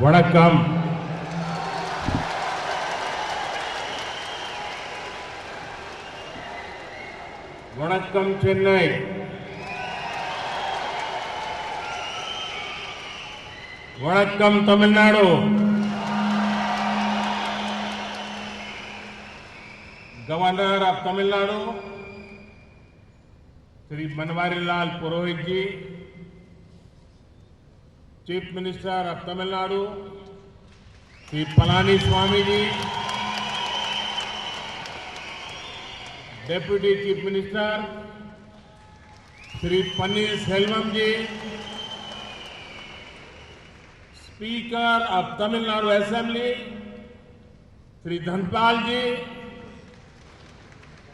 வணக்கம். வணக்கம் சென்னை. வணக்கம் Tamil Nadu. Governor of Tamil Nadu Shri Banwari Lal Purohit ji, chief minister of Tamil Nadu Shri Palaniswami ji, deputy chief minister Shri Panneer Selvam ji, speaker of Tamil Nadu assembly Shri Dhanapal ji,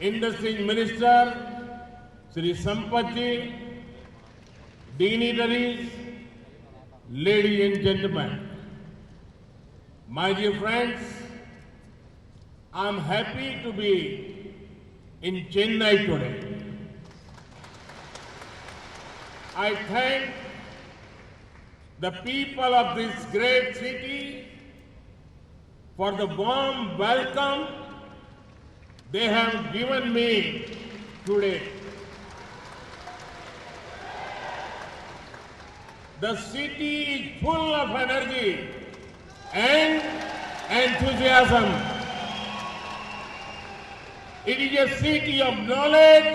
industry minister Shri Sampath ji, dignitaries, ladies and gentlemen, my dear friends, I am happy to be in Chennai today. I thank the people of this great city for the warm welcome they have given me today. The city is full of energy and enthusiasm. It is a city of knowledge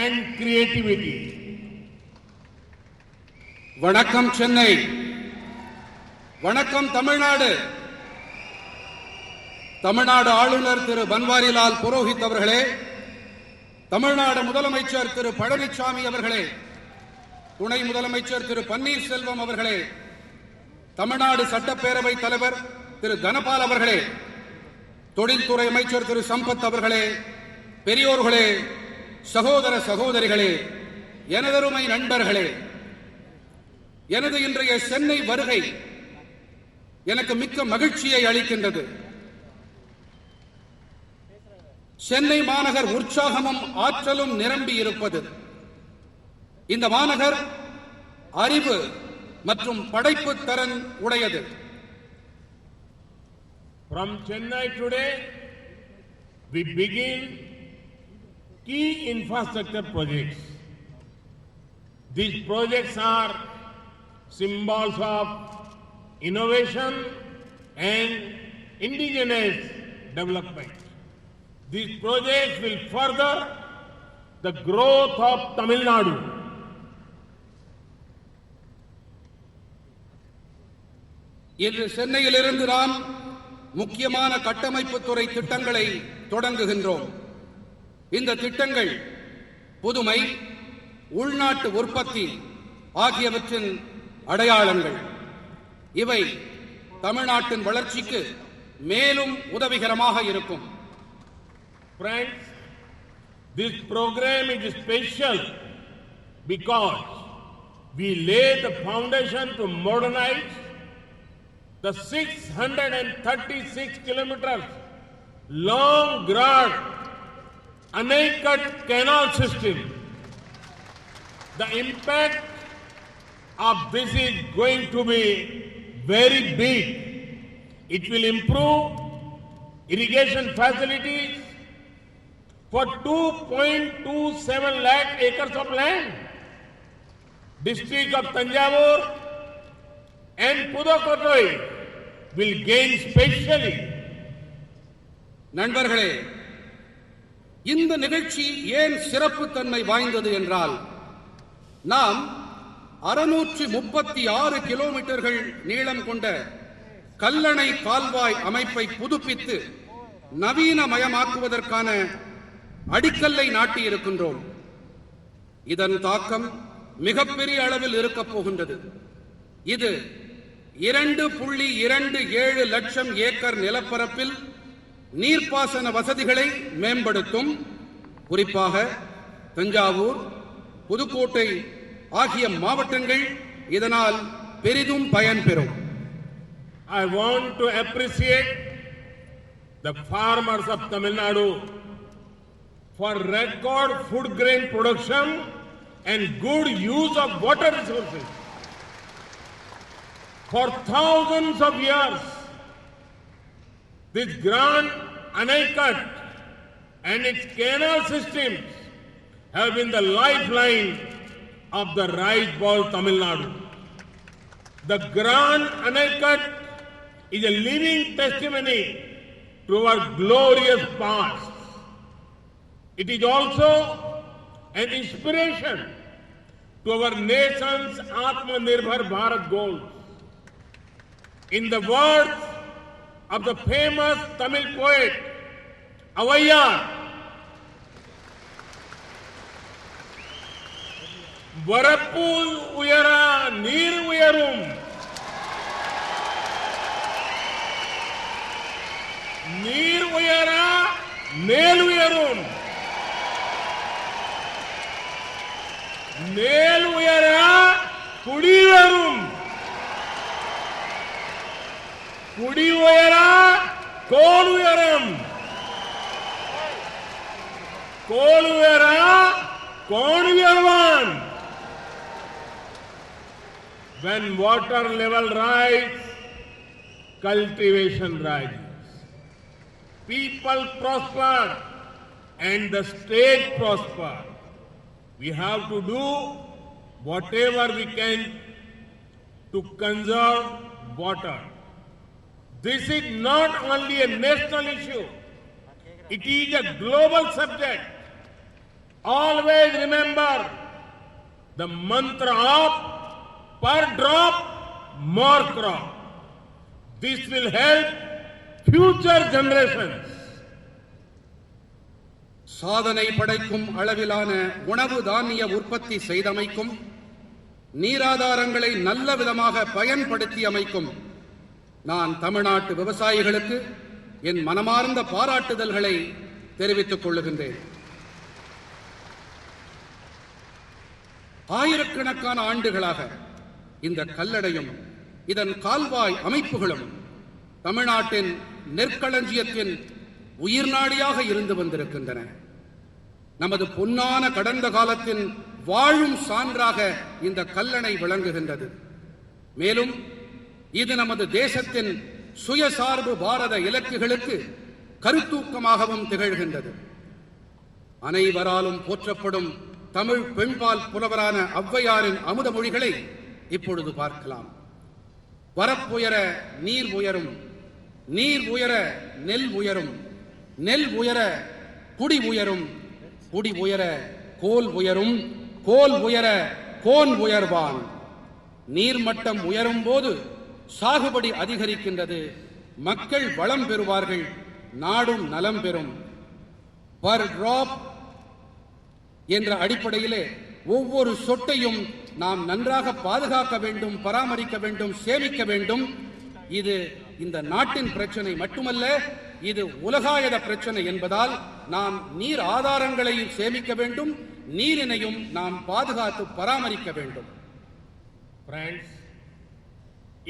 and creativity. வணக்கம் சென்னை. வணக்கம் தமிழ்நாடு. தமிழ்நாடு ஆளுநர் திரு பன்வாரிலால் புரோஹித் அவர்களே, தமிழ்நாடு முதலமைச்சர் திரு பழனிசாமி அவர்களே, துணை முதலமைச்சர் திரு பன்னீர்செல்வம் அவர்களே, தமிழ்நாடு சட்டப்பேரவை தலைவர் திரு தனபால் அவர்களே, தொழில்துறை அமைச்சர் திரு சம்பத் அவர்களே, பெரியோர்களே, சகோதர சகோதரிகளே, எனதருமை நண்பர்களே, எனது இன்றைய சென்னை வருகை எனக்கு மிக்க மகிழ்ச்சியை அளிக்கின்றது. சென்னை மாநகர் உற்சாகமும் ஆற்றலும் நிரம்பி இருப்பது. இந்த மாநகர் அறிவு மற்றும் படைப்பு திறன் உடையது. From Chennai today, we begin key infrastructure projects. These projects are symbols of innovation and indigenous development. These projects will further the growth of Tamil Nadu. இன்று சென்னையிலிருந்து நாம் முக்கியமான கட்டமைப்பு துறை திட்டங்களை தொடங்குகின்றோம். இந்த திட்டங்கள் புதுமை, உள்நாட்டு உற்பத்தி ஆகியவற்றின் அடையாளங்கள். இவை தமிழ்நாட்டின் வளர்ச்சிக்கு மேலும் உதவிகரமாக இருக்கும். Friends, this program is special because we lay the foundation to modernize the 636 kilometers long broad Anaicut canal system. The impact of this is going to be very big. It will improve irrigation facilities for 2.27 lakh acres of land. District of Tanjavur and Pudukkottai will gain specially. நண்பர்களே, இந்த நிகழ்ச்சி ஏன் சிறப்பு தன்மை வாய்ந்தது என்றால், நாம் 636 கிலோமீட்டர்கள் நீளம் கொண்ட கல்லணை கால்வாய் அமைப்பை புதுப்பித்து நவீனமயமாக்குவதற்கான அடிக்கல்லை நாட்டி இருக்கின்றோம். இதன் தாக்கம் மிகப்பெரிய அளவில் இருக்கப் போகின்றது. இது 2.27 லட்சம் ஏக்கர் நிலப்பரப்பில் நீர்ப்பாசன வசதிகளை மேம்படுத்தும். குறிப்பாக தஞ்சாவூர், புதுக்கோட்டை ஆகிய மாவட்டங்கள் இதனால் பெரிதும் பயன்பெறும். I want to appreciate the farmers of Tamil Nadu for record food grain production and good use of water resources. For thousands of years, this Grand Anicut and its canal systems have been the lifeline of the rice bowl Tamil Nadu. The Grand Anicut is a living testimony to our glorious past. It is also an inspiration to our nation's Atmanirbhar Bharat goals. In the words of the famous Tamil poet Avaiyar, Varappu uyara neer uyarum, neer uyara nel uyarum, nel uyara kudi uyarum, kudi uyara kol uyaram, kol uyara kon uyarvan. When water level rises, cultivation rises. People prosper and the state prosper. We have to do whatever we can to conserve water. This is not only a national issue, it is a global subject. Always remember the mantra of per drop, more crop. This will help future generations. சாதனை படைக்கும் அளவிலான உணவு தானிய உற்பத்தி செய்தமைக்கும் நீராதாரங்களை நல்ல விதமாக பயன்படுத்தி அமைக்கும் நான் தமிழ்நாட்டு விவசாயிகளுக்கு என் மனமார்ந்த பாராட்டுதல்களை தெரிவித்துக் கொள்ளுகின்றேன். ஆயிரக்கணக்கான ஆண்டுகளாக இந்த கல்லடையும் இதன் கால்வாய் அமைப்புகளும் தமிழ்நாட்டின் நெற்களஞ்சியத்தின் உயிர்நாடியாக இருந்து வந்திருக்கின்றன. நமது பொன்னான கடந்த காலத்தின் வாழும் சான்றாக இந்த கல்லணை விளங்குகின்றது. மேலும் இது நமது தேசத்தின் சுயசார்பு பாரத இலக்குகளுக்கு கருத்தூக்கமாகவும் திகழ்கின்றது. அனைவராலும் போற்றப்படும் தமிழ் பெண்பால் புலவரான ஔவையாரின் அமுத மொழிகளை இப்பொழுது பார்க்கலாம். வரப்புயர நீர் உயரும், நீர் உயர நெல் உயரும், நெல் உயர குடி உயரும், குடி உயர கோல் உயரும், கோல் உயர கோன் உயர்வான். நீர்மட்டம் உயரும் போது சாகுபடி அதிகரிக்கின்றது, மக்கள் வளம் பெறுவார்கள், நாடும் நலம் பெறும். பர் டிராப் என்ற அடிப்படையிலே ஒவ்வொரு சொட்டையும் நாம் நன்றாக பாதுகாக்க வேண்டும், பராமரிக்க வேண்டும், சேமிக்க வேண்டும். இது இந்த நாட்டின் பிரச்சனை மட்டுமல்ல, இது உலகாயத பிரச்சனை என்பதால் நாம் நீர் ஆதாரங்களையும் சேமிக்க வேண்டும், நீரினையும் நாம் பாதுகாத்து பராமரிக்க வேண்டும். Friends,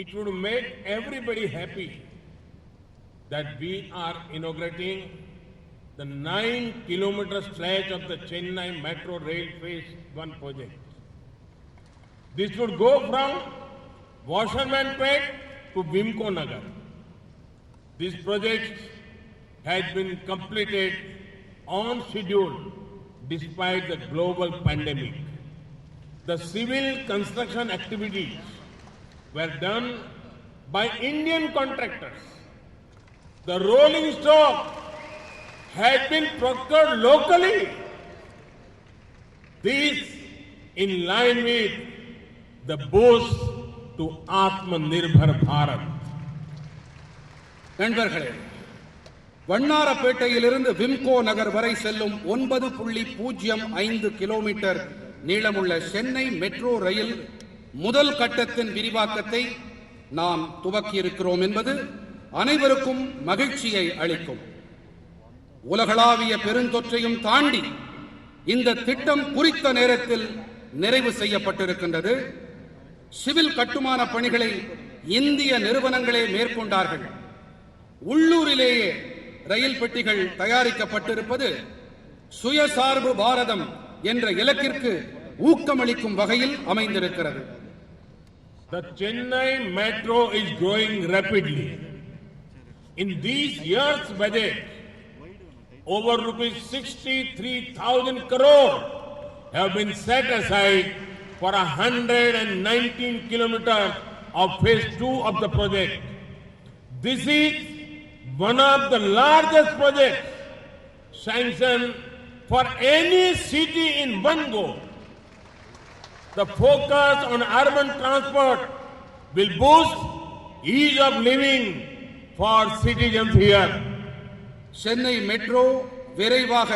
it would make everybody happy that we are inaugurating the 9-kilometer stretch of the Chennai Metro Rail Phase 1 project. This would go from Washermanpet to Vimko Nagar. This project has been completed on schedule despite the global pandemic. The civil construction activities were done by Indian contractors. The rolling stock had been procured locally. This in line with the boost to Atmanirbhar Bharat. நண்பர்களே, வண்ணாரப்பேட்டையிலிருந்து விம்கோ நகர் வரை செல்லும் 9.05 kilometre நீளமுள்ள Chennai metro rail முதல் கட்டத்தின் விரிவாக்கத்தை நாம் துவக்கியிருக்கிறோம் என்பது அனைவருக்கும் மகிழ்ச்சியை அளிக்கும். உலகளாவிய பெருந்தொற்றையும் தாண்டி இந்த திட்டம் குறித்த நேரத்தில் நிறைவு செய்யப்பட்டிருக்கின்றது. சிவில் கட்டுமான பணிகளை இந்திய நிறுவனங்களே மேற்கொண்டார்கள். உள்ளூரிலேயே ரயில் பெட்டிகள் தயாரிக்கப்பட்டிருப்பது சுயசார்பு பாரதம் என்ற இலக்கிற்கு ஊக்கமளிக்கும் வகையில் அமைந்திருக்கிறது. The Chennai Metro is growing rapidly. In these year's budget, over rupees 63,000 crore have been set aside for 119 kilometers of phase 2 of the project. This is one of the largest projects sanctioned for any city in one go. The focus on urban transport will boost ease of living for citizens here. Chennai metro விரைவாக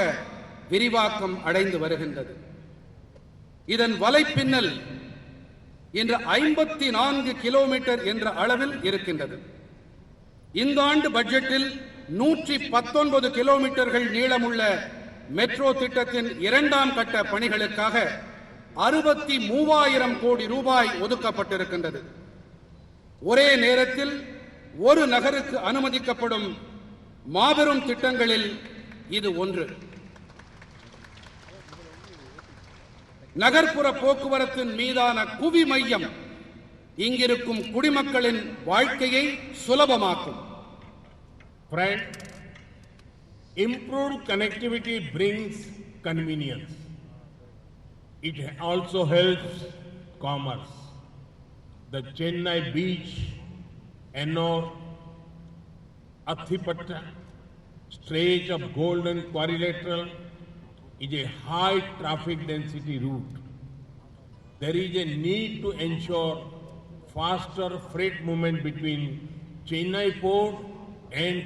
விரிவாக்கம் அடைந்து வருகின்றது. இதன் வலைப்பின்னல் இன்று 54 kilometre என்ற அளவில் இருக்கின்றது. இந்த ஆண்டு பட்ஜெட்டில் 119 கிலோமீட்டர்கள் நீளமுள்ள மெட்ரோ திட்டத்தின் இரண்டாம் கட்ட பணிகளுக்காக 63,000 கோடி ரூபாய் ஒதுக்கப்பட்டிருக்கின்றது. ஒரே நேரத்தில் ஒரு நகருக்கு அனுமதிக்கப்படும் மாபெரும் திட்டங்களில் இது ஒன்று. நகர்ப்புற போக்குவரத்தின் மீதான குவி மையம் இங்கிருக்கும் குடிமக்களின் வாழ்க்கையை சுலபமாக்கும். Friend, improved connectivity brings convenience. It also helps commerce. The Chennai beach, Ennore, Athipatta stretch of Golden Quadrilateral is a high traffic density route. There is a need to ensure faster freight movement between Chennai port and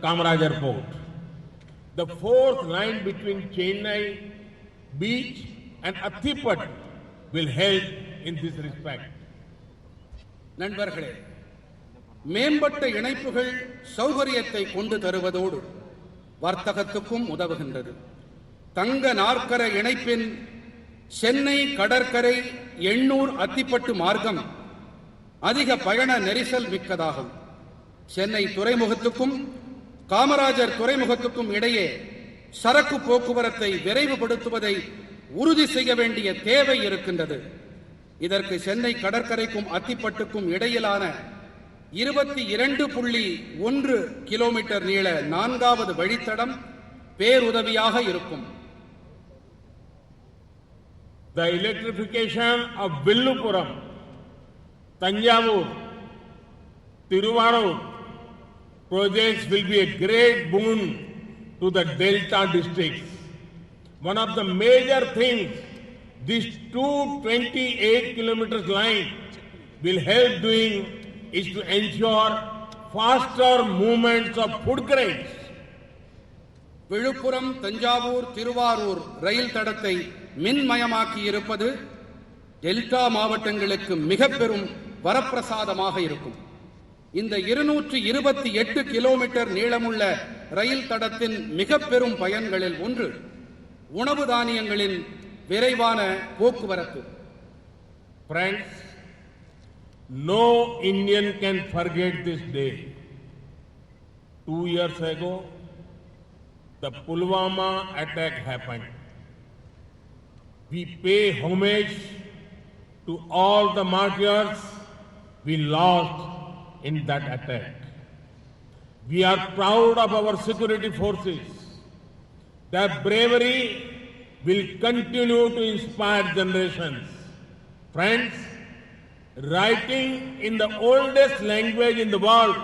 Kamarajar port. The fourth line between Chennai beach and Athipat will help in this respect. நண்பர்களே, மேம்பட்ட இணைப்புகள் சௌகரியத்தை கொண்டு தருவதோடு வர்த்தகத்துக்கும் உதவுகின்றது. தங்க நாற்கர இணைப்பின் சென்னை கடற்கரை எண்ணூர் அத்திப்பட்டு மார்க்கம் அதிக பயண நெரிசல் மிக்கதாகும். சென்னை துறைமுகத்துக்கும் காமராஜர் துறைமுகத்துக்கும் இடையே சரக்கு போக்குவரத்தை விரைவுபடுத்துவதை உறுதி செய்ய வேண்டிய தேவை இருக்கின்றது. இதற்கு சென்னை கடற்கரைக்கும் அத்திப்பட்டுக்கும் இடையிலான 22.1 கிலோமீட்டர் நீள 4வது வழித்தடம் பேருதவியாக இருக்கும். The electrification of Villupuram, Tanjavur, Tiruvarur projects will be a great boon to the Delta districts. One of the major things this 228 kilometers line will help doing is to ensure faster movements of food grains. Villupuram Thanjavur Thiruvarur ரயில் தடத்தை மின்மயமாக்கி இருப்பது delta மாவட்டங்களுக்கு மிக பெரும் வரப்பிரசாதமாக இருக்கும். இந்த 228 kilometre நீளமுள்ள ரயில் தடத்தின் மிக பெரும் பயன்களில் ஒன்று உணவு தானியங்களின் விரைவான போக்குவரத்து. Friends, no Indian can forget this day. 2 years ago, the Pulwama attack happened. We pay homage to all the martyrs we lost in that attack. We are proud of our security forces. Their bravery will continue to inspire generations. Friends, writing in the oldest language in the world,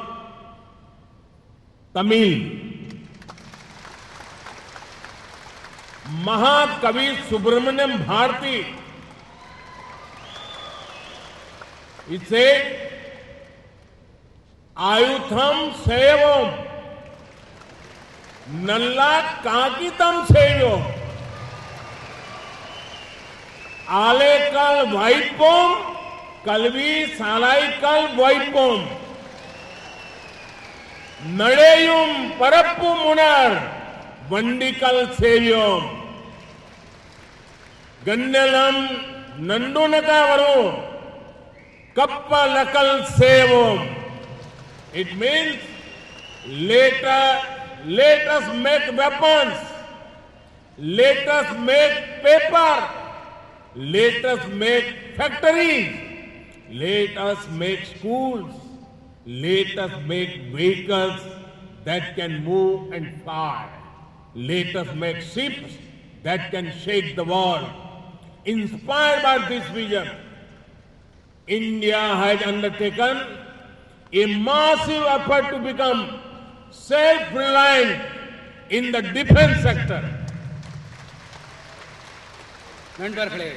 Tamil, Mahakavi Subramaniam Bharati, it said, Ayutham Sevam, Nalla Kakitam Sevam, Alekal Vaipom, Kalvi Salaikal Vaipom, Nadeyum Parappu Munar, Vandikal Sevyom, Gandalam Nandunakavaru, Kappa Lakal Sevom. It means let us make weapons, let us make paper, let us make factories, let us make schools, let us make vehicles that can move and fly. Let us make ships that can shake the world. Inspired by this vision, India has undertaken a massive effort to become self-reliant in the defense sector. நண்பர்களே,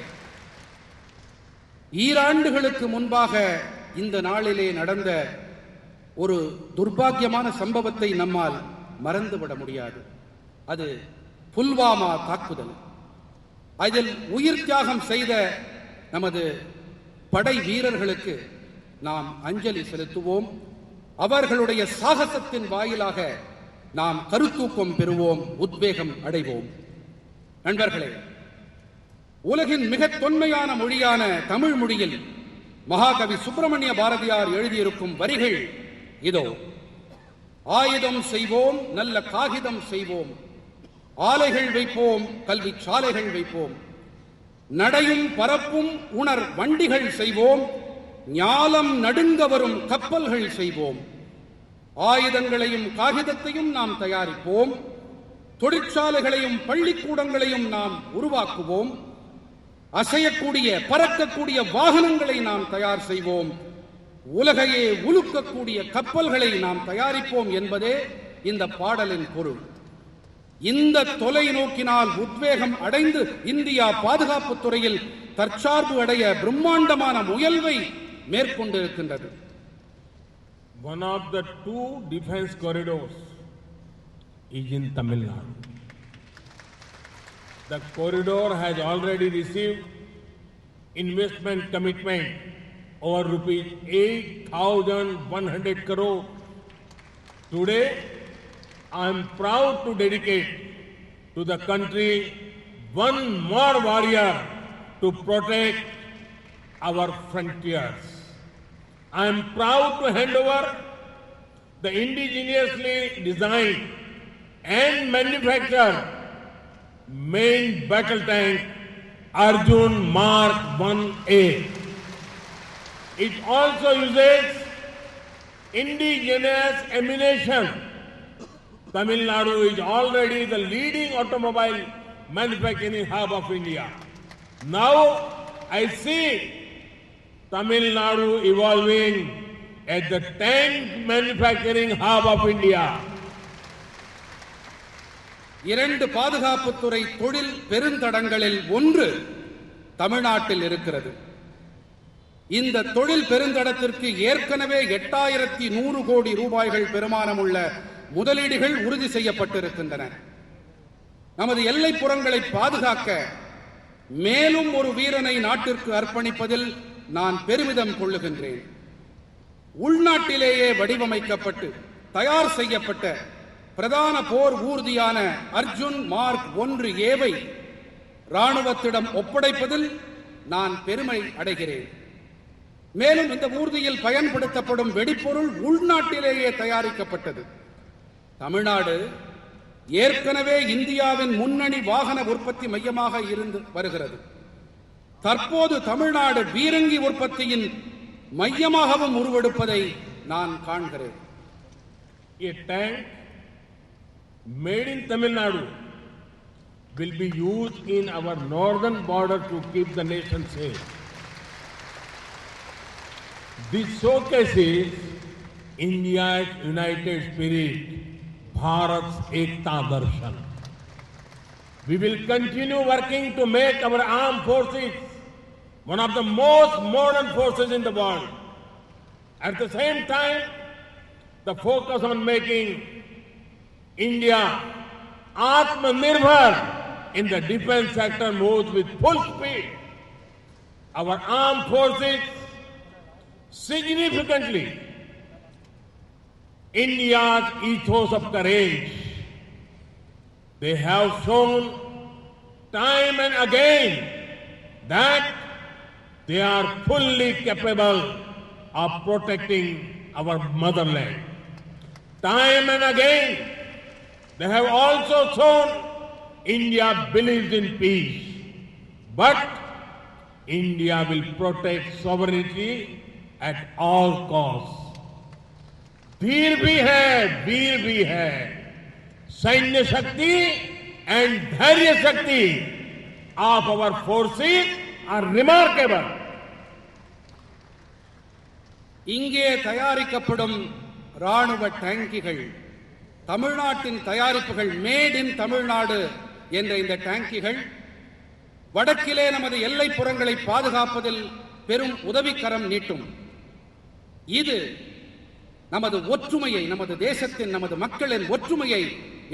ஈராண்டுகளுக்கு முன்பாக இந்த நாளிலே நடந்த ஒரு துர்பாக்கியமான சம்பவத்தை நம்மால் மறந்துவிட முடியாது. அது புல்வாமா தாக்குதல். அதில் உயிர் தியாகம் செய்த நமது படை வீரர்களுக்கு நாம் அஞ்சலி செலுத்துவோம். அவர்களுடைய சாகசத்தின் வாயிலாக நாம் கருத்தூக்கம் பெறுவோம், உத்வேகம் அடைவோம். நண்பர்களே, உலகின் மிக தொன்மையான மொழியான தமிழ் மொழியில் மகாகவி சுப்பிரமணிய பாரதியார் எழுதியிருக்கும் வரிகள் இதோ. ஆயுதம் செய்வோம், நல்ல காகிதம் செய்வோம், ஆலைகள் வைப்போம், கல்வி சாலைகள் வைப்போம், நடையும் பரப்பும் உணர் வண்டிகள் செய்வோம், ஞாலம் நடுங்க வரும் கப்பல்கள் செய்வோம், ஆயுதங்களையும் காகிதத்தையும் நாம் தயாரிப்போம், தொழிற்சாலைகளையும் பள்ளிக்கூடங்களையும் நாம் உருவாக்குவோம், அசையக்கூடிய பறக்கக்கூடிய வாகனங்களை நாம் தயார் செய்வோம், உலகையே உலுக்கக்கூடிய கப்பல்களை நாம் தயாரிப்போம் என்பதே இந்த பாடலின் பொருள். இந்த தொலைநோக்கினால் உத்வேகம் அடைந்து இந்தியா பாதுகாப்பு துறையில் தற்சார்பு அடைய பிரம்மாண்டமான முயல்வை மேற்கொண்டிருக்கின்றது. One of the two defense corridors is in Tamil Nadu. The corridor has already received investment commitment over rupees 8,100 crore. Today, I am proud to dedicate to the country one more warrior to protect our frontiers. I am proud to hand over the indigenously designed and manufactured main battle tank Arjun Mark 1A. It also uses indigenous ammunition. Tamil Nadu is already the leading automobile manufacturing hub of India. Now I see Tamil Nadu evolving as the tank manufacturing hub of India. இரண்டு பாதுகாப்புத்துறை தொழில் பெருந்தடங்களில் ஒன்று தமிழ்நாட்டில் இருக்கிறது. இந்த தொழில் பெருந்தடத்திற்கு ஏற்கனவே 8,100 கோடி ரூபாய்கள் பெருமானமுள்ள முதலீடுகள் உறுதி செய்யப்பட்டிருக்கின்றன. நமது எல்லைப்புறங்களை பாதுகாக்க மேலும் ஒரு வீரனை நாட்டிற்கு அர்ப்பணிப்பதில் நான் பெருமிதம் கொள்ளுகின்றேன். உள்நாட்டிலேயே வடிவமைக்கப்பட்டு தயார் செய்யப்பட்ட பிரதான போர் ஊர்தியான அர்ஜுன் மார்க் 1A ராணுவத்திடம் ஒப்படைப்பதில் நான் பெருமை அடைகிறேன். மேலும் இந்த ஊர்தியில் பயன்படுத்தப்படும் வெடிப்பொருள் உள்நாட்டிலேயே தயாரிக்கப்பட்டது. தமிழ்நாடு ஏற்கனவே இந்தியாவின் முன்னணி வாகன உற்பத்தி மையமாக இருந்து வருகிறது. தற்போது தமிழ்நாடு பீரங்கி உற்பத்தியின் மையமாகவும் உருவெடுப்பதை நான் காண்கிறேன். A tank made in Tamil Nadu will be used in our northern border to keep the nation safe. This showcases India's united spirit, Bharat's Ekta Darshan. We will continue working to make our armed forces one of the most modern forces in the world. At the same time, the focus on making India Atmanirbhar in the defense sector moves with full speed. Our armed forces significantly India's ethos of courage. They have shown time and again that they are fully capable of protecting our motherland. Time and again, they have also shown India believes in peace. But India will protect sovereignty at all costs. वीर भी है सैन्य शक्ति and धैर्य शक्ति of our forces are remarkable. இங்கே தயாரிக்கப்படும் ராணுவ டேங்கிகள் தமிழ்நாட்டின் தயாரிப்புகள் மேட் இன் தமிழ்நாடு என்ற இந்த டேங்கிகள் வடக்கிலே நமது எல்லைப்புறங்களை பாதுகாப்பதில் பெரும் உதவிக்கரம் நீட்டும். இது நமது ஒற்றுமையை, நமது தேசத்தின், நமது மக்களின் ஒற்றுமையை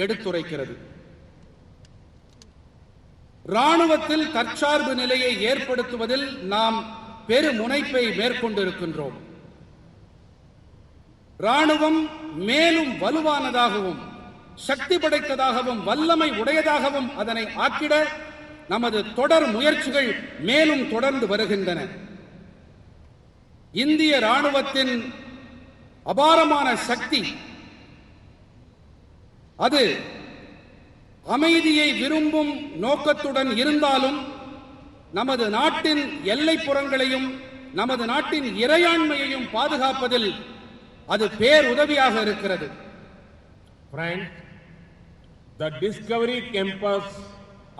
எடுத்துரைக்கிறது. ராணுவத்தில் தற்சார்பு நிலையை ஏற்படுத்துவதில் நாம் பெருமுனைப்பை மேற்கொண்டிருக்கின்றோம். ராணுவம் மேலும் வலுவானதாகவும் சக்தி படைத்ததாகவும் வல்லமை உடையதாகவும் அதனை ஆக்கிட நமது தொடர் முயற்சிகள் மேலும் தொடர்ந்து வருகின்றன. இந்திய ராணுவத்தின் அபாரமான சக்தி அது அமைதியை விரும்பும் நோக்கத்துடன் இருந்தாலும் நமது நாட்டின் எல்லைப்புறங்களையும் நமது நாட்டின் இறையாண்மையையும் பாதுகாப்பதில் அது பேருதவியாக இருக்கிறது. Friends, the Discovery Campus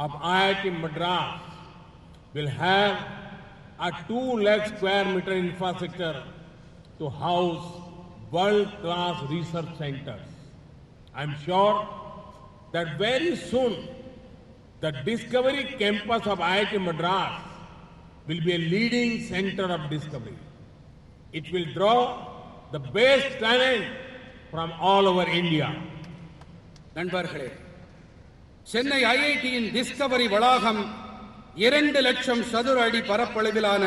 of IIT Madras will have a 2 lakh square meter infrastructure to house world-class research centers. I am sure that very soon the Discovery Campus of IIT Madras will be a leading center of discovery. It will draw the best talent from all over India. நண்பர்களே, Chennai ஐஐடியின் Discovery வளாகம் 2 லட்சம் சதுர அடி பரப்பளவிலான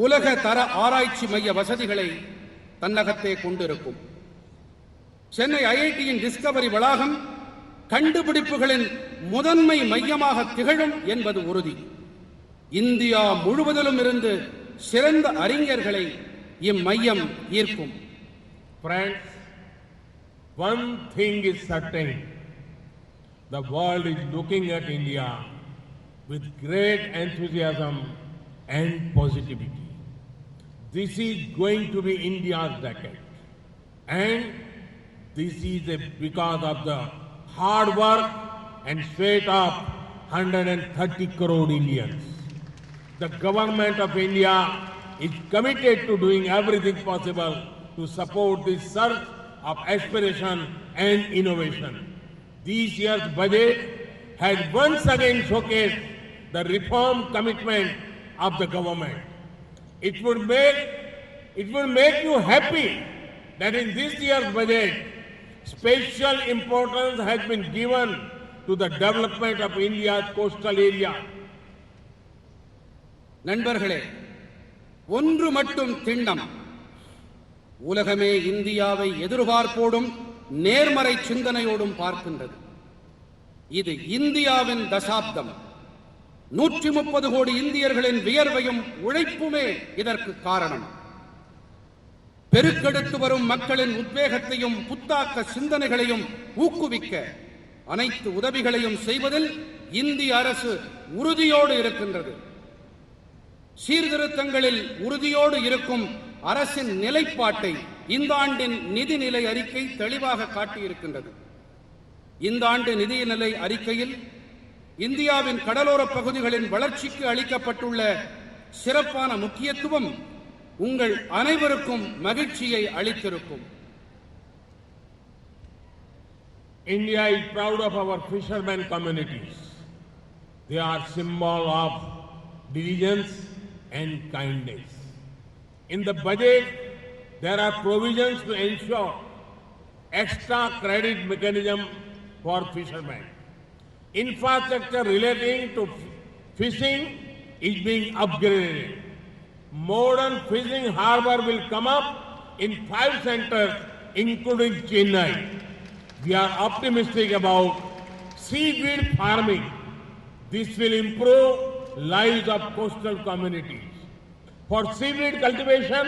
உலக தர ஆராய்ச்சி மைய வசதிகளை தன்னகத்தே கொண்டிருக்கும். சென்னை ஐஐடியின் டிஸ்கவரி வளாகம் கண்டுபிடிப்புகளின் முதன்மை மையமாக திகழும் என்பது உறுதி. இந்தியா முழுவதிலும் இருந்து சிறந்த அறிஞர்களை இம்மையம் ஈர்க்கும். Friends, one thing is certain. The world is looking at India with great enthusiasm and positivity. This is going to be India's decade. And this is because of the hard work and sweat of 130 crore Indians. The government of India is committed to doing everything possible to support this surge of aspiration and innovation. This year's budget has once again showcased the reform commitment of the government. It would make you happy that in this year's budget, special importance has been given to the development of India's coastal area. நண்பர்களே, ஒன்று மட்டும் திண்ணம். உலகமே இந்தியாவை எதிர்பார்ப்போடும் நேர்மறை சிந்தனையோடும் பார்க்கின்றது. இது இந்தியாவின் தசாப்தம். 130 கோடி இந்தியர்களின் வியர்வையும் உழைப்புமே இதற்கு காரணம். பெருக்கெடுத்து வரும் மக்களின் உத்வேகத்தையும் புத்தாக்க சிந்தனைகளையும் ஊக்குவிக்க அனைத்து உதவிகளையும் செய்வதில் இந்திய அரசு உறுதியோடு இருக்கின்றது. சீர்திருத்தங்களில் உறுதியோடு இருக்கும் அரசின் நிலைப்பாட்டை இந்த ஆண்டின் நிதிநிலை அறிக்கை தெளிவாக காட்டியிருக்கின்றது. இந்த ஆண்டு நிதிநிலை அறிக்கையில் இந்தியாவின் கடலோர பகுதிகளின் வளர்ச்சிக்கு அளிக்கப்பட்டுள்ள சிறப்பான முக்கியத்துவம் உங்கள் அனைவருக்கும் மகிழ்ச்சியை அளித்திருக்கும். India is proud of our fishermen communities. They are symbol of diligence and kindness. In the budget, there are provisions to ensure extra credit mechanism for fishermen. Infrastructure relating to fishing is being upgraded. Modern fishing harbor will come up in 5 centers, including Chennai. We are optimistic about seaweed farming. This will improve lives of coastal communities. For seaweed cultivation,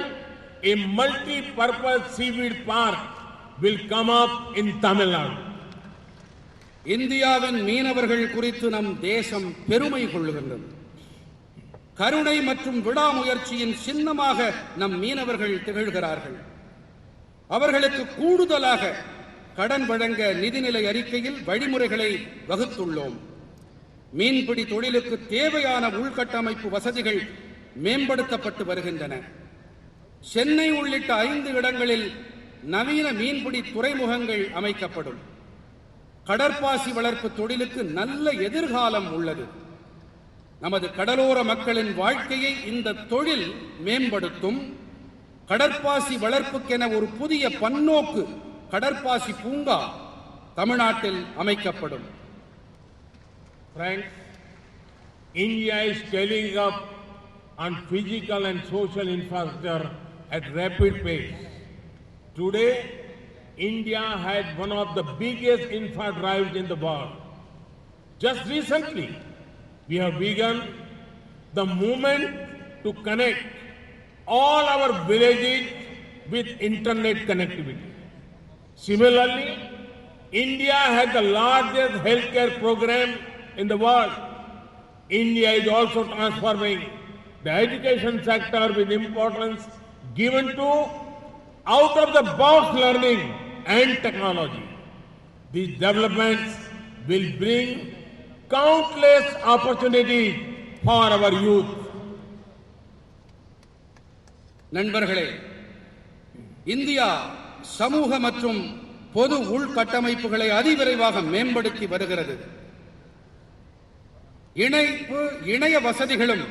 a multi-purpose seaweed park will come up in Tamil Nadu. இந்தியாவின் மீனவர்கள் குறித்து நம் தேசம் பெருமை கொள்ளுகின்றது. கருணை மற்றும் விடாமுயற்சியின் சின்னமாக நம் மீனவர்கள் திகழ்கிறார்கள். அவர்களுக்கு கூடுதலாக கடன் வழங்க நிதிநிலை அறிக்கையில் வழிமுறைகளை வகுத்துள்ளோம். மீன்பிடி தொழிலுக்கு தேவையான உள்கட்டமைப்பு வசதிகள் மேம்படுத்தப்பட்டு வருகின்றன. சென்னை உள்ளிட்ட 5 இடங்களில் நவீன மீன்பிடி துறைமுகங்கள் அமைக்கப்படும். கடற்பாசி வளர்ப்பு தொழிலுக்கு நல்ல எதிர்காலம் உள்ளது. நமது கடலோர மக்களின் வாழ்க்கையை இந்த தொழில் மேம்படுத்தும். கடற்பாசி வளர்ப்புக்கென ஒரு புதிய பன்னோக்கு கடற்பாசி பூங்கா தமிழ்நாட்டில் அமைக்கப்படும். Friends, India is scaling up on physical and social infrastructure at rapid pace. Today, India had one of the biggest infra drives in the world. Just recently, we have begun the movement to connect all our villages with internet connectivity. Similarly, India has the largest healthcare program in the world. India is also transforming the education sector with importance given to out-of-the-box learning and technology. These developments will bring countless opportunities for our youth. நண்பர்களே, India சமூக மற்றும் பொது உள்கட்டமைப்புகளை அதிவிரைவாக மேம்படுத்தி வருகிறது. இணைய வசதிகளும்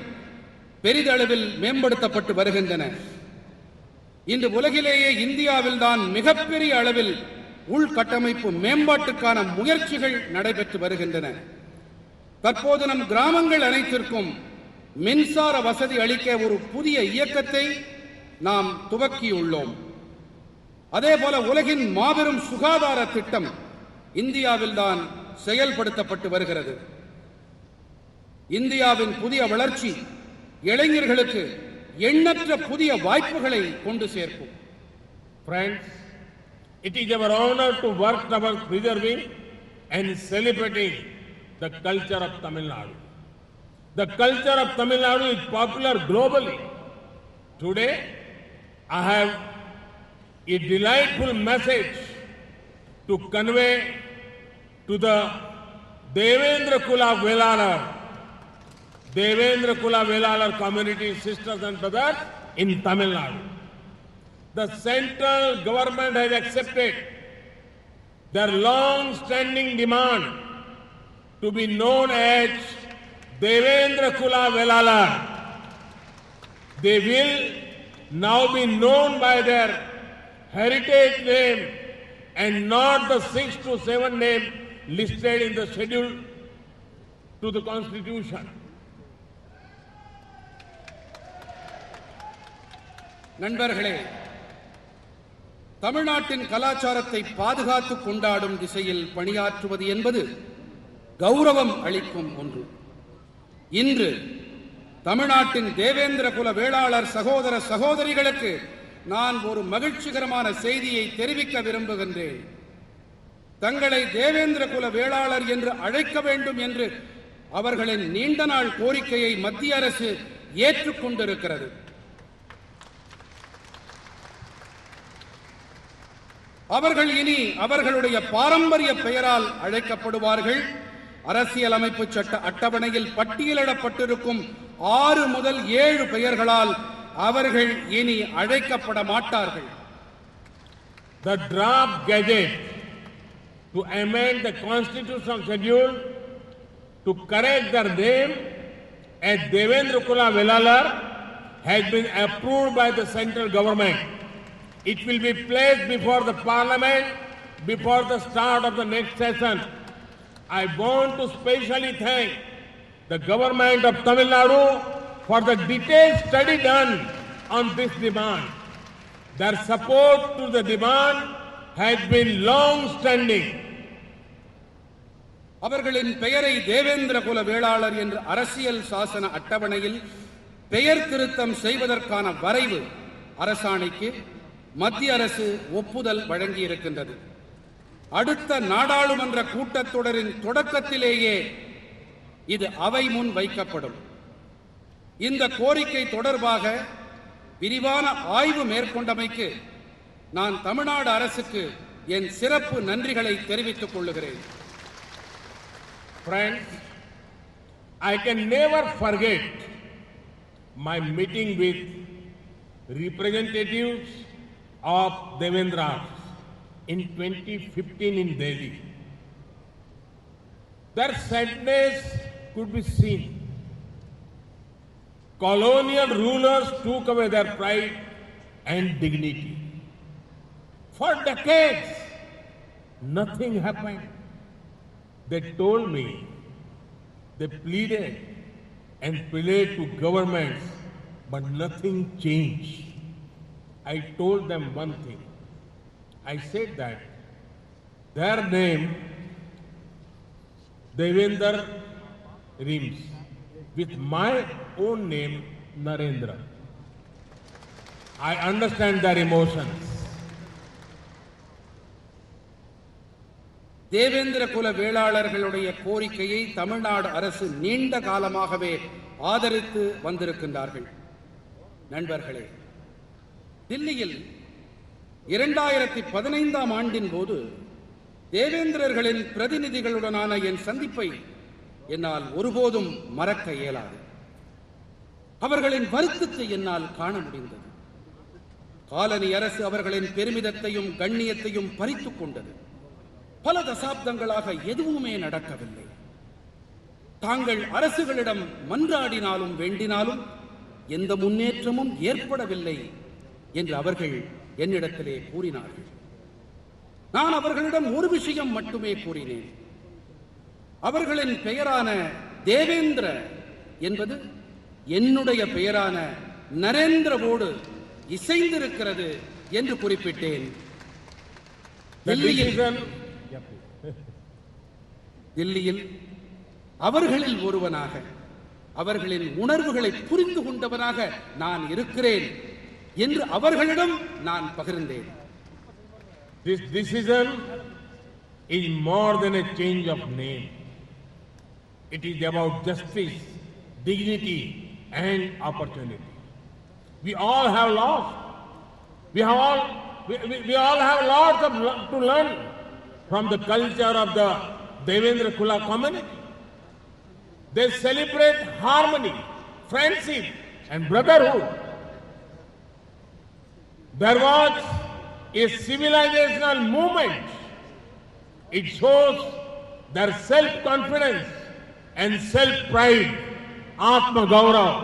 பெரிதளவில் மேம்படுத்தப்பட்டு வருகின்றன. இன்று உலகிலேயே இந்தியாவில் தான் மிகப்பெரிய அளவில் உள்கட்டமைப்பு மேம்பாட்டுக்கான முயற்சிகள் நடைபெற்று வருகின்றன. தற்போது நம் கிராமங்கள் அனைத்திற்கும் மின்சார வசதி அளிக்க ஒரு புதிய இயக்கத்தை நாம் துவக்கியுள்ளோம். அதேபோல உலகின் மாபெரும் சுகாதார திட்டம் இந்தியாவில் தான் செயல்படுத்தப்பட்டு வருகிறது. இந்தியாவின் புதிய வளர்ச்சி இளைஞர்களுக்கு எண்ணற்ற புதிய வாய்ப்புகளை கொண்டு சேர்க்கும். Friends, it is our honor to work towards preserving and celebrating the culture of Tamil Nadu. The culture of Tamil Nadu is popular globally. Today, I have a delightful message to convey to the Devendra Kula Velalar community, sisters and brothers in Tamil Nadu. The central government has accepted their long-standing demand to be known as Devendra Kula Velalar. They will now be known by their heritage name and not the 6 to 7 name listed in the schedule to the Constitution. நண்பர்களே, தமிழ்நாட்டின் கலாச்சாரத்தை பாதுகாத்து கொண்டாடும் திசையில் பணியாற்றுவது என்பது கௌரவம் அளிக்கும் ஒன்று. இன்று தமிழ்நாட்டின் தேவேந்திர குல வேளாளர் சகோதர சகோதரிகளுக்கு நான் ஒரு மகிழ்ச்சிகரமான செய்தியை தெரிவிக்க விரும்புகின்றேன். தங்களை தேவேந்திர குல வேளாளர் என்று அழைக்க வேண்டும் என்று அவர்களின் நீண்ட நாள் கோரிக்கையை மத்திய அரசு ஏற்றுக்கொண்டிருக்கிறது. அவர்கள் இனி அவர்களுடைய பாரம்பரிய பெயரால் அழைக்கப்படுவார்கள். அரசியலமைப்பு சட்ட அட்டவணையில் பட்டியலிடப்பட்டிருக்கும் 6 முதல் 7 பெயர்களால் அவர்கள் இனி அழைக்கப்பட மாட்டார்கள். The draft gazette to amend the constitutional schedule to correct their name as Devendra Kula Velalar has been approved by the central government. It will be placed before the parliament before the start of the next session. I want to specially thank the government of Tamil Nadu for the detailed study done on this demand. Their support to the demand has been long-standing. அவர்களின் பெயரை தேவேந்திர குல வேளாளர் என்ற அரசியல் சாசன அட்டவணையில் பெயர் திருத்தம் செய்வதற்கான வரைவு அரசாணைக்கு மத்திய அரசு ஒப்புதல் வழங்கியிருக்கின்றது. அடுத்த நாடாளுமன்ற கூட்டத்தொடரின் தொடக்கத்திலேயே இது அவை முன் வைக்கப்படும். இந்த கோரிக்கை தொடர்பாக விரிவான ஆய்வு மேற்கொண்டமைக்கு நான் தமிழ்நாடு அரசுக்கு என் சிறப்பு நன்றிகளை தெரிவித்துக் கொள்ளுகிறேன். Friends, I can never forget my meeting with representatives of Devendra in 2015 in Delhi. Their sadness could be seen. Colonial rulers took away their pride and dignity. For decades, nothing happened. They told me, they pleaded and pleaded to governments, but nothing changed. I told them one thing. I said that their name, Devendra, rhymes with my own name, Narendra. I understand their emotions. Devendra குல வேளாளர்களுடைய கோரிக்கையை தமிழ்நாடு அரசு நீண்ட காலமாகவே ஆதரித்து வந்திருக்கின்றார்கள். நண்பர்களே, தில்லியில் 2015 ஆண்டின் போது தேவேந்திரர்களின் பிரதிநிதிகளுடனான என் சந்திப்பை என்னால் ஒருபோதும் மறக்க இயலாது. அவர்களின் வருத்தத்தை என்னால் காண முடிந்தது. காலனி அரசு அவர்களின் பெருமிதத்தையும் கண்ணியத்தையும் பறித்துக் கொண்டது. பல தசாப்தங்களாக எதுவுமே நடக்கவில்லை. தாங்கள் அரசுகளிடம் மன்றாடினாலும் வேண்டினாலும் எந்த முன்னேற்றமும் ஏற்படவில்லை என்று அவர்கள் என்னிடத்திலே கூறினார்கள். நான் அவர்களிடம் ஒரு விஷயம் மட்டுமே கூறினேன். அவர்களின் பெயரான தேவேந்திர என்பது என்னுடைய பெயரான நரேந்திரவோடு இசைந்திருக்கிறது என்று குறிப்பிட்டேன். தில்லியில் அவர்களில் ஒருவனாக, அவர்களின் உணர்வுகளை புரிந்து கொண்டவனாக நான் இருக்கிறேன் என்று அவர்களிடம் நான் பகிர்ந்தேன். This decision is more than a change of name. It is about justice, dignity, and opportunity. We all have lost. We all have lots to learn from the culture of the Devendra Kula community. They celebrate harmony, friendship, and brotherhood. There was a civilizational movement. It shows their self-confidence and self-pride, Atma Gaurav.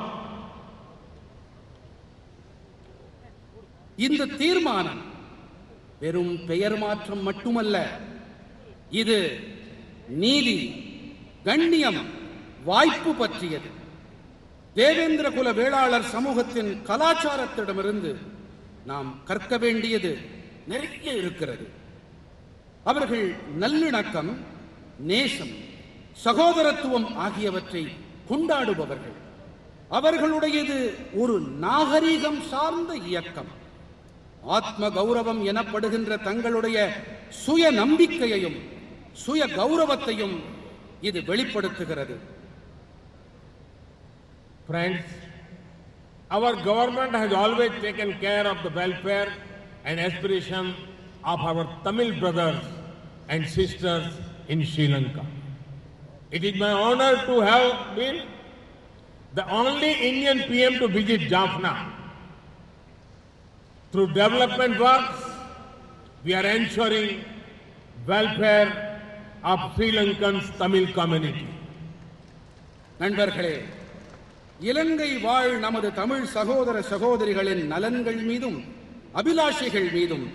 இந்த தீர்மானம் வெறும் பெயர் மாற்றம் மட்டுமல்ல, இது நீதி, கண்ணியம், வாய்ப்பு பற்றியது. தேவேந்திர குல வேளாளர் சமூகத்தின் கலாச்சாரத்திடமிருந்து நாம் கற்க வேண்டியது நிறைய இருக்கிறது. அவர்கள் நல்லிணக்கம், நேசம், சகோதரத்துவம் ஆகியவற்றை கொண்டாடுபவர்கள். அவர்களுடையது ஒரு நாகரீகம் சார்ந்த இயக்கம். ஆத்ம கௌரவம் எனப்படுகின்ற தங்களுடைய சுய நம்பிக்கையையும் சுய கௌரவத்தையும் இது வெளிப்படுத்துகிறது. Friends, our government has always taken care of the welfare and aspiration of our Tamil brothers and sisters in Sri Lanka. It is my honor to have been the only Indian PM to visit Jaffna. Through development works, we are ensuring welfare of Sri Lankan's Tamil community. நண்பர்களே, இலங்கை வாழ் நமது தமிழ் சகோதர சகோதரிகளின் நலன்கள் மீதும் அபிலாஷைகள் மீதும்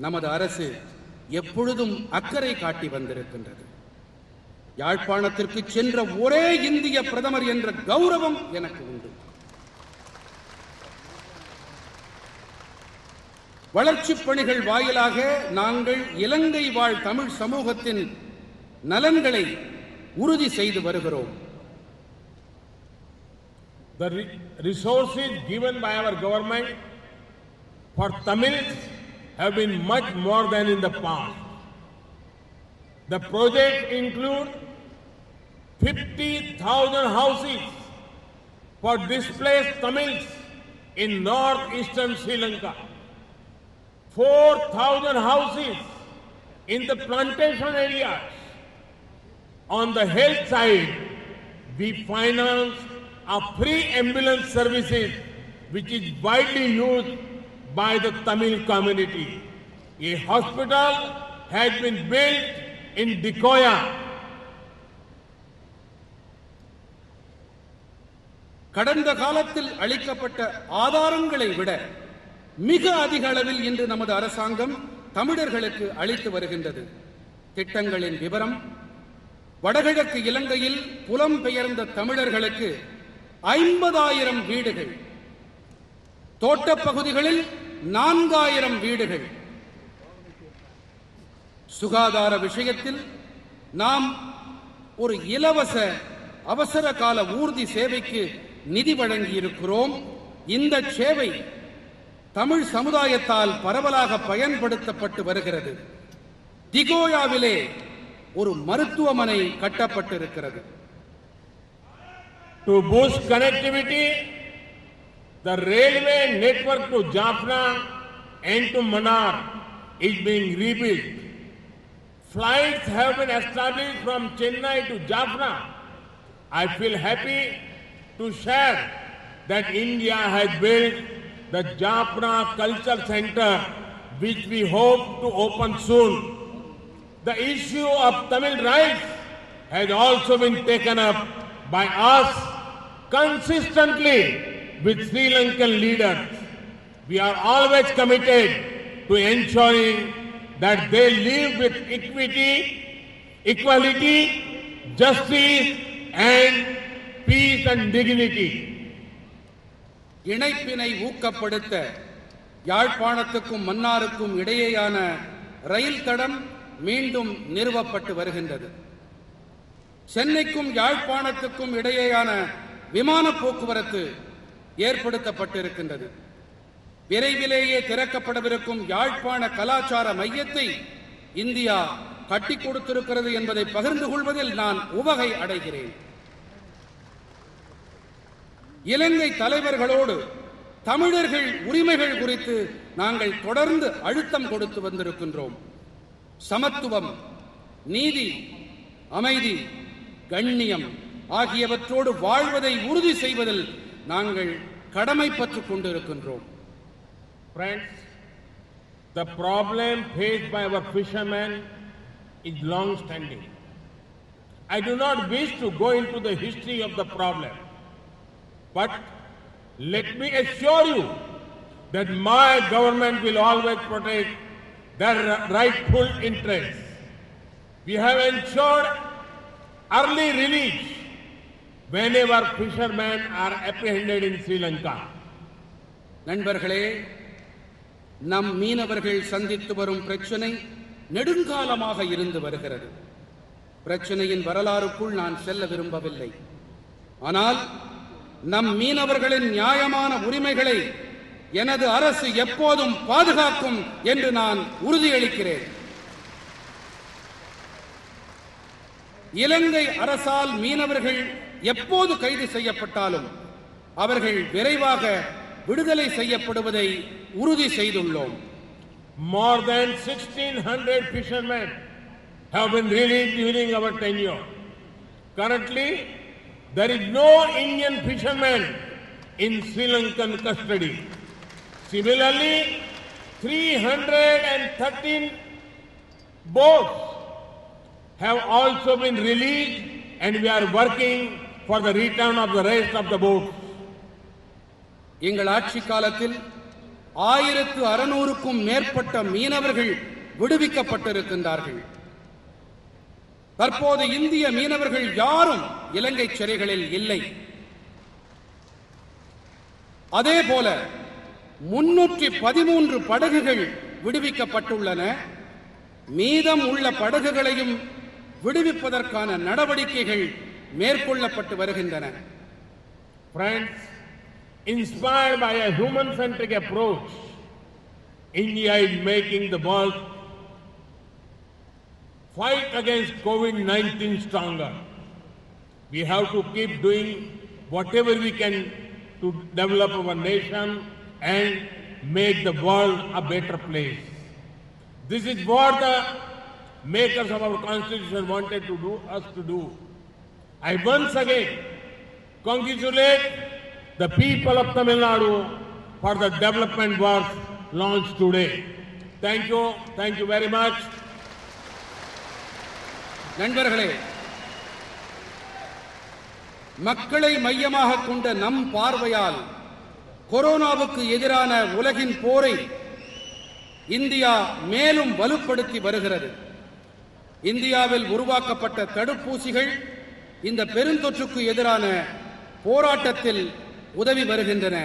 நமது அரசு எப்பொழுதும் அக்கறை காட்டி வந்திருக்கின்றது. யாழ்ப்பாணத்திற்கு சென்ற ஒரே இந்திய பிரதமர் என்ற கௌரவம் எனக்கு உண்டு. வளர்ச்சிப் பணிகள் வாயிலாக நாங்கள் இலங்கை வாழ் தமிழ் சமூகத்தின் நலன்களை உறுதி செய்து வருகிறோம். The resources given by our government for Tamils have been much more than in the past. The project includes 50,000 houses for displaced Tamils in northeastern Sri Lanka. 4,000 houses in the plantation areas. On the health side, we finance a free ambulance services which is widely used by the Tamil community. A hospital has been built in Dikoya. கடந்த காலத்தில் அளிக்கப்பட்ட ஆதாரங்களை விட மிக அதிக அளவில் இன்று நமது அரசாங்கம் தமிழர்களுக்கு அளித்து வருகின்றது. திட்டங்களின் விவரம்: வடகிழக்கு இலங்கையில் புலம்பெயர்ந்த தமிழர்களுக்கு 50,000 வீடுகள், தோட்டப் பகுதிகளில் 4,000 வீடுகள். சுகாதார விஷயத்தில் நாம் ஒரு இலவச அவசர கால ஊர்தி சேவைக்கு நிதி வழங்கியிருக்கிறோம். இந்த சேவை தமிழ் சமுதாயத்தால் பரவலாக பயன்படுத்தப்பட்டு வருகிறது. திகோயாவிலே ஒரு மருத்துவமனை கட்டப்பட்டிருக்கிறது. To boost connectivity, the railway network to Jaffna and to Mannar is being rebuilt. Flights have been established from Chennai to Jaffna. I feel happy to share that India has built the Jaffna Culture Center, which we hope to open soon. The issue of Tamil rights has also been taken up by us consistently with Sri Lankan leaders. We are always committed to ensuring that they live with equality, justice and peace and dignity. இணைப்பினை ஊக்கப்படுத்த யாழ்ப்பாணத்துக்கும் மன்னாருக்கும் இடையேயான ரயில் தடம் மீண்டும் நிறுவப்பட்டு வருகின்றது. சென்னைக்கும் யாழ்ப்பாணத்துக்கும் இடையேயான விமான போக்குவரத்து ஏற்படுத்தப்பட்டிருக்கின்றது. விரைவிலேயே திறக்கப்படவிருக்கும் யாழ்ப்பாண கலாச்சார மையத்தை இந்தியா கட்டிக் கொடுத்திருக்கிறது என்பதை பகிர்ந்து கொள்வதில் நான் உவகை அடைகிறேன். இலங்கை தலைவர்களோடு தமிழர்கள் உரிமைகள் குறித்து நாங்கள் தொடர்ந்து அழுத்தம் கொடுத்து வந்திருக்கின்றோம். சமத்துவம், நீதி, அமைதி, கண்ணியம் ஆகியவற்றோடு வாழ்வதை உறுதி செய்வதில் நாங்கள் கடமைப்பட்டுக் கொண்டிருக்கின்றோம். Friends, the problem faced by our fishermen is long standing. I do not wish to go into the history of the problem, but let me assure you that my government will always protect their rightful interests. We have ensured early release whenever fishermen are apprehended in Sri Lanka. நண்பர்களே, நம் மீனவர்கள் சந்தித்து வரும் பிரச்சனை நெடுங்காலமாக இருந்து வருகிறது. பிரச்சனையின் வரலாறுக்குள் நான் செல்ல விரும்பவில்லை. ஆனால் நம் மீனவர்களின் நியாயமான உரிமைகளை எனது அரசு எப்போதும் பாதுகாக்கும் என்று நான் உறுதியளிக்கிறேன். இலங்கை அரசால் மீனவர்கள் எப்போது கைது செய்யப்பட்டாலும் அவர்கள் விரைவாக விடுதலை செய்யப்படுவதை உறுதி செய்துள்ளோம். More than 1,600 fishermen have been released during our tenure. Currently, there is no Indian fisherman in Sri Lankan custody. Similarly, 313 boats have also been released and we are working for the return of the rest of the boats. எங்கள் ஆட்சி காலத்தில் 1600க்கும் மேற்பட்ட மீனவர்கள் விடுவிக்கப்பட்டிருக்கின்றார்கள். தற்போது இந்திய மீனவர்கள் யாரும் இலங்கை சிறைகளில் இல்லை. அதேபோல 313 படகுகள் விடுவிக்கப்பட்டுள்ளன. மீதம் உள்ள படகுகளையும் விடுவிப்பதற்கான நடவடிக்கைகள் மேற்கொள்ளப்பட்டு வருகின்றன. Friends, inspired by a human-centric approach, India is making the world fight against COVID-19 stronger. We have to keep doing whatever we can to develop our nation and make the world a better place. This is what the makers of our constitution wanted to do, us to do. I once again congratulate the people of Tamil Nadu for the development work launched today. Thank you very much. நண்பர்களே, மக்களை மையமாக கொண்ட நம் பார்வையால் கொரோனாவுக்கு எதிரான உலகின் போரை இந்தியா மேலும் வலுப்படுத்தி வருகிறது. இந்தியாவில் உருவாக்கப்பட்ட தடுப்பூசிகள் இந்த பெருந்தொற்றுக்கு எதிரான போராட்டத்தில் உதவி வருகின்றன.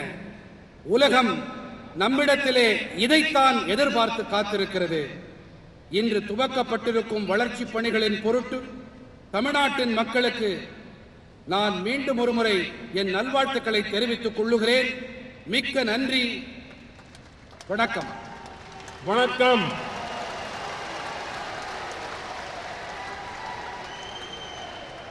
உலகம் நம்மிடத்திலே இதைத்தான் எதிர்பார்த்து காத்திருக்கிறது. இன்று துவக்கப்பட்டிருக்கும் வளர்ச்சி பணிகளின் பொருட்டு தமிழ்நாட்டின் மக்களுக்கு நான் மீண்டும் ஒருமுறை என் நல்வாழ்த்துக்களை தெரிவித்துக் கொள்ளுகிறேன். மிக்க நன்றி. வணக்கம். வணக்கம்.